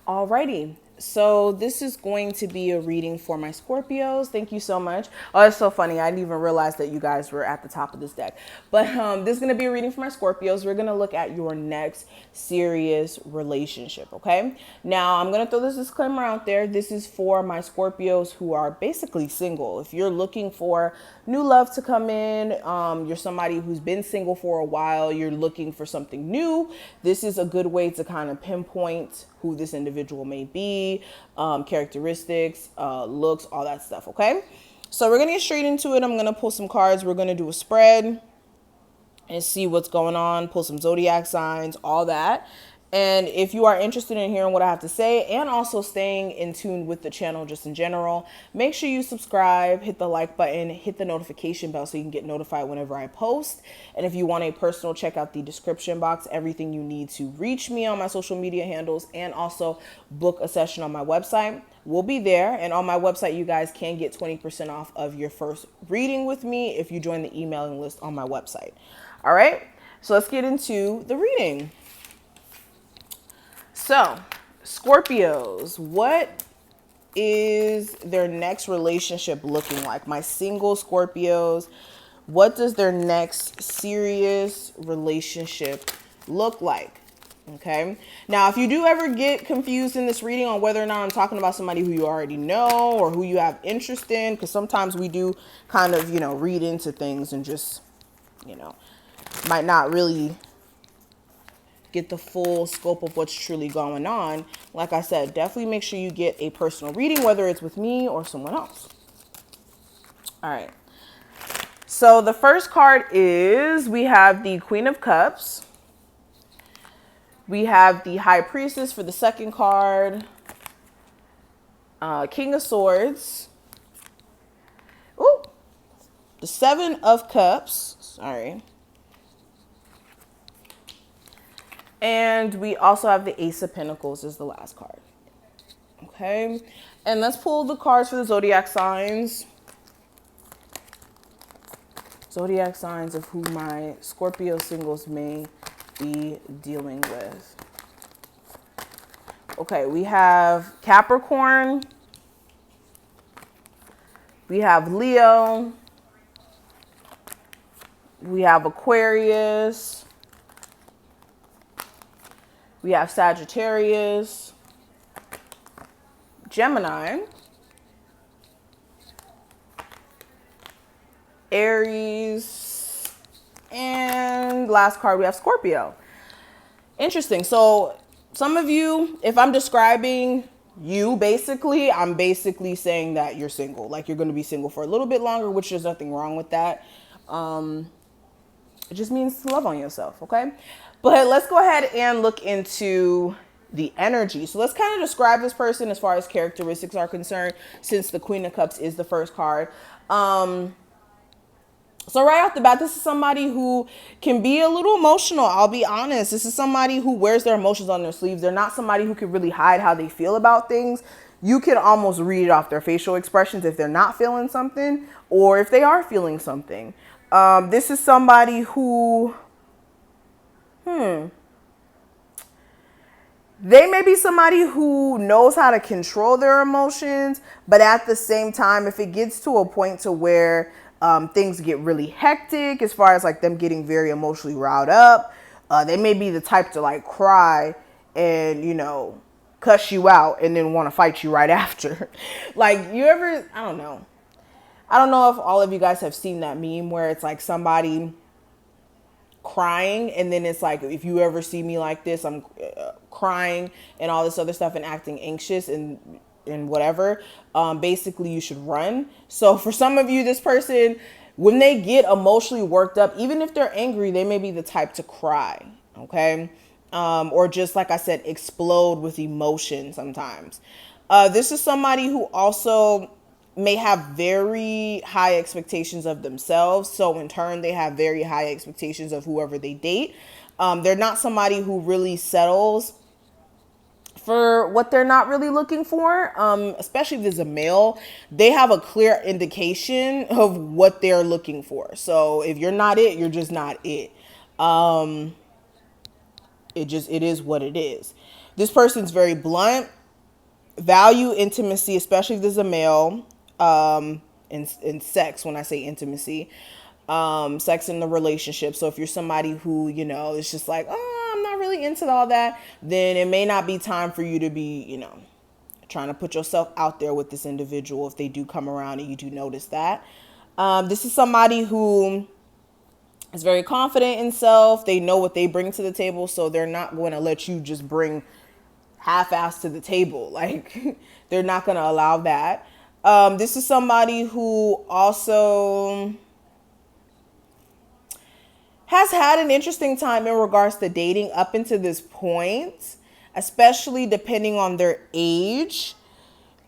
Alrighty, so this is going to be a reading for my Scorpios. Thank you so much. Oh, it's so funny. I didn't even realize that you guys were at the top of this deck. But this is going to be a reading for my Scorpios. We're going to look at your next serious relationship, okay? Now, I'm going to throw this disclaimer out there. This is for my Scorpios who are basically single. If you're looking for new love to come in, you're somebody who's been single for a while, you're looking for something new, this is a good way to kind of pinpoint who this individual may be, characteristics, looks, all that stuff, okay? So we're going to get straight into it. I'm going to pull some cards. We're going to do a spread and see what's going on, pull some zodiac signs, all that. And if you are interested in hearing what I have to say and also staying in tune with the channel just in general, make sure you subscribe, hit the like button, hit the notification bell so you can get notified whenever I post. And if you want a personal, check out the description box, everything you need to reach me on my social media handles and also book a session on my website will be there. And on my website, you guys can get 20% off of your first reading with me if you join the emailing list on my website. All right, so let's get into the reading. So, Scorpios, what is their next relationship looking like? My single Scorpios, what does their next serious relationship look like? Okay. Now, if you do ever get confused in this reading on whether or not I'm talking about somebody who you already know or who you have interest in, because sometimes we do kind of, read into things and just, might not really get the full scope of what's truly going on. Like I said, definitely make sure you get a personal reading, whether it's with me or someone else. All right. So the first card is, we have the Queen of Cups. We have the High Priestess for the second card. King of Swords. Ooh. The Seven of Cups. Sorry. And we also have the Ace of Pentacles as the last card. Okay. And let's pull the cards for the zodiac signs. Zodiac signs of who my Scorpio singles may be dealing with. Okay, we have Capricorn. We have Leo. We have Aquarius. We have Sagittarius, Gemini, Aries, and last card we have Scorpio. Interesting. So some of you, if I'm describing you basically, I'm basically saying that you're single. Like you're going to be single for a little bit longer, which there's nothing wrong with that. It just means to love on yourself, okay? But let's go ahead and look into the energy. So let's kind of describe this person as far as characteristics are concerned, since the Queen of Cups is the first card. So right off the bat, this is somebody who can be a little emotional. I'll be honest. This is somebody who wears their emotions on their sleeves. They're not somebody who can really hide how they feel about things. You can almost read it off their facial expressions if they're not feeling something or if they are feeling something. This is somebody who, they may be somebody who knows how to control their emotions, but at the same time, if it gets to a point to where things get really hectic, as far as like them getting very emotionally riled up, they may be the type to like cry and, cuss you out and then want to fight you right after. Like I don't know. I don't know if all of you guys have seen that meme where it's like somebody crying and then it's like, if you ever see me like this, I'm crying and all this other stuff and acting anxious and whatever, basically you should run. So for some of you, this person, when they get emotionally worked up, even if they're angry, they may be the type to cry, okay? Or just, like I said, explode with emotion sometimes. This is somebody who also may have very high expectations of themselves. So in turn, they have very high expectations of whoever they date. They're not somebody who really settles for what they're not really looking for, especially if there's a male. They have a clear indication of what they're looking for. So if you're not it, you're just not it. It is what it is. This person's very blunt. value intimacy, especially if there's a male, in sex. When I say intimacy, sex in the relationship. So if you're somebody who, is just like, oh, I'm not really into all that, then it may not be time for you to be, trying to put yourself out there with this individual if they do come around and you do notice that. This is somebody who is very confident in self. They know what they bring to the table, so they're not going to let you just bring half-ass to the table. Like, they're not going to allow that. This is somebody who also has had an interesting time in regards to dating up until this point, especially depending on their age.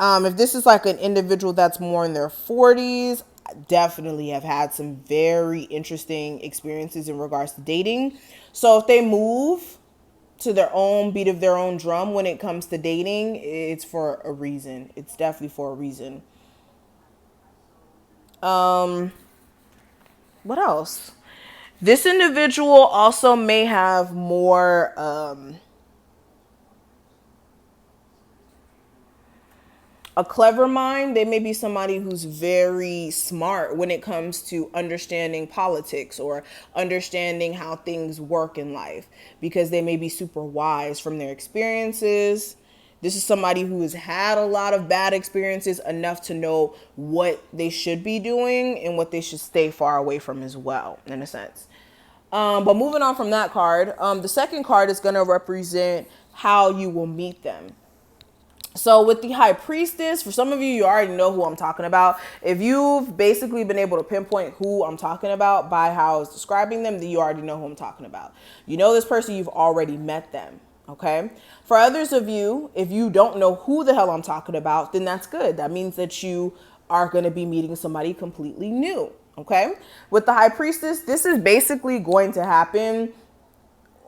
If this is like an individual that's more in their 40s, definitely have had some very interesting experiences in regards to dating. So if they move to their own beat of their own drum when it comes to dating, it's for a reason. It's definitely for a reason. What else? This individual also may have more a clever mind. They may be somebody who's very smart when it comes to understanding politics or understanding how things work in life, because they may be super wise from their experiences. This is somebody who has had a lot of bad experiences enough to know what they should be doing and what they should stay far away from as well, in a sense. But moving on from that card, the second card is going to represent how you will meet them. So with the High Priestess, for some of you, you already know who I'm talking about. If you've basically been able to pinpoint who I'm talking about by how I was describing them, then you already know who I'm talking about. You know this person, you've already met them, okay? For others of you, if you don't know who the hell I'm talking about, then that's good. That means that you are going to be meeting somebody completely new, okay? With the High Priestess, this is basically going to happen,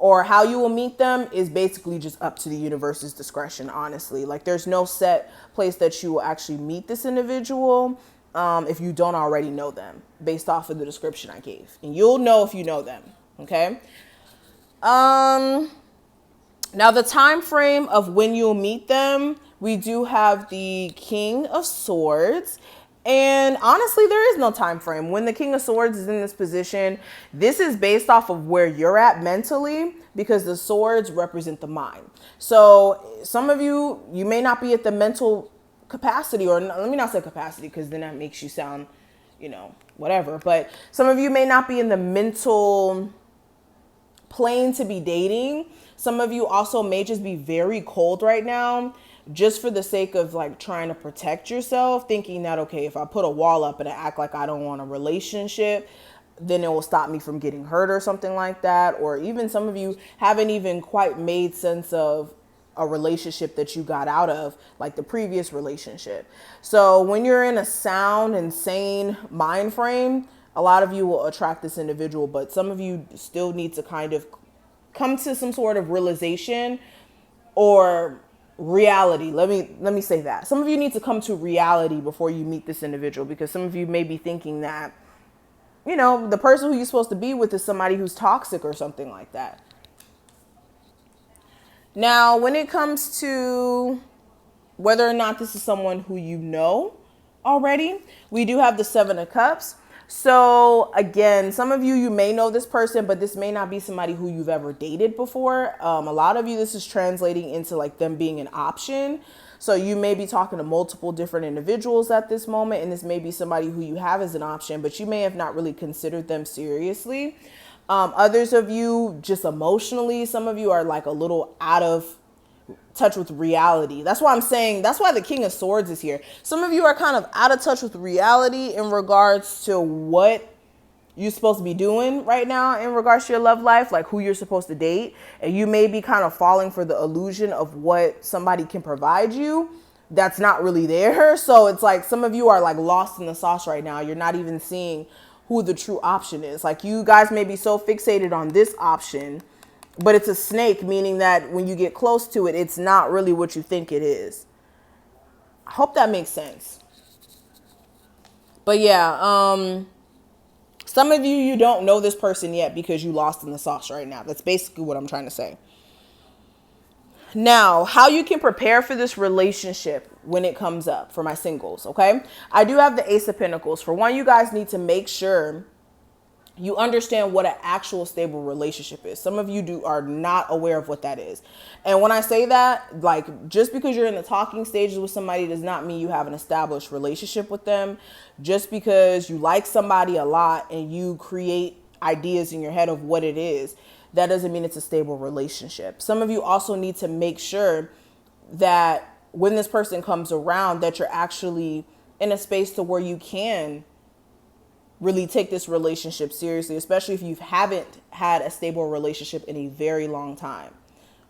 or how you will meet them is basically just up to the universe's discretion, honestly. Like, there's no set place that you will actually meet this individual if you don't already know them, based off of the description I gave. And you'll know if you know them, okay? Now, the time frame of when you'll meet them, we do have the King of Swords. And honestly, there is no time frame. When the King of Swords is in this position, this is based off of where you're at mentally, because the swords represent the mind. So some of you, you may not be at the mental capacity, or let me not say capacity, because then that makes you sound, whatever. But some of you may not be in the mental plane to be dating. Some of you also may just be very cold right now, just for the sake of like trying to protect yourself, thinking that, okay, if I put a wall up and I act like I don't want a relationship, then it will stop me from getting hurt or something like that. Or even some of you haven't even quite made sense of a relationship that you got out of, like the previous relationship. So when you're in a sound and sane mind frame, a lot of you will attract this individual, but some of you still need to kind of come to some sort of realization or reality. Let me say that. Some of you need to come to reality before you meet this individual, because some of you may be thinking that, the person who you're supposed to be with is somebody who's toxic or something like that. Now, when it comes to whether or not this is someone who you know already, we do have the Seven of Cups. So again, some of you, you may know this person, but this may not be somebody who you've ever dated before. A lot of you, this is translating into like them being an option. So you may be talking to multiple different individuals at this moment, and this may be somebody who you have as an option, but you may have not really considered them seriously. Others of you, just emotionally, some of you are like a little out of touch with reality. That's why I'm saying, that's why the King of Swords is here. Some of you are kind of out of touch with reality in regards to what you're supposed to be doing right now in regards to your love life, like who you're supposed to date. And you may be kind of falling for the illusion of what somebody can provide you that's not really there. So it's like some of you are like lost in the sauce right now. You're not even seeing who the true option is. Like, you guys may be so fixated on this option, but it's a snake, meaning that when you get close to it, it's not really what you think it is. I hope that makes sense. But yeah, some of you, you don't know this person yet because you lost in the sauce right now. That's basically what I'm trying to say. Now, how you can prepare for this relationship when it comes up for my singles, okay? I do have the Ace of Pentacles. For one, you guys need to make sure you understand what an actual stable relationship is. Some of you are not aware of what that is. And when I say that, like, just because you're in the talking stages with somebody does not mean you have an established relationship with them. Just because you like somebody a lot and you create ideas in your head of what it is, that doesn't mean it's a stable relationship. Some of you also need to make sure that when this person comes around, that you're actually in a space to where you can really take this relationship seriously, especially if you haven't had a stable relationship in a very long time.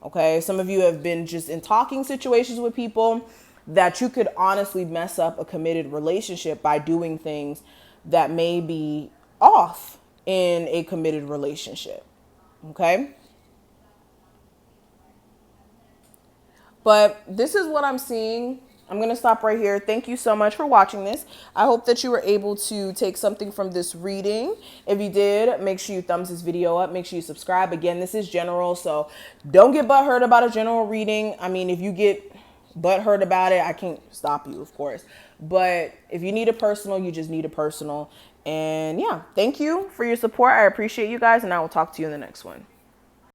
Okay, some of you have been just in talking situations with people that you could honestly mess up a committed relationship by doing things that may be off in a committed relationship. Okay, but this is what I'm seeing. I'm going to stop right here. Thank you so much for watching this. I hope that you were able to take something from this reading. If you did, make sure you thumbs this video up. Make sure you subscribe. Again, this is general, so don't get butthurt about a general reading. I mean, if you get butthurt about it, I can't stop you, of course. But if you need a personal, you just need a personal. And yeah, thank you for your support. I appreciate you guys, and I will talk to you in the next one.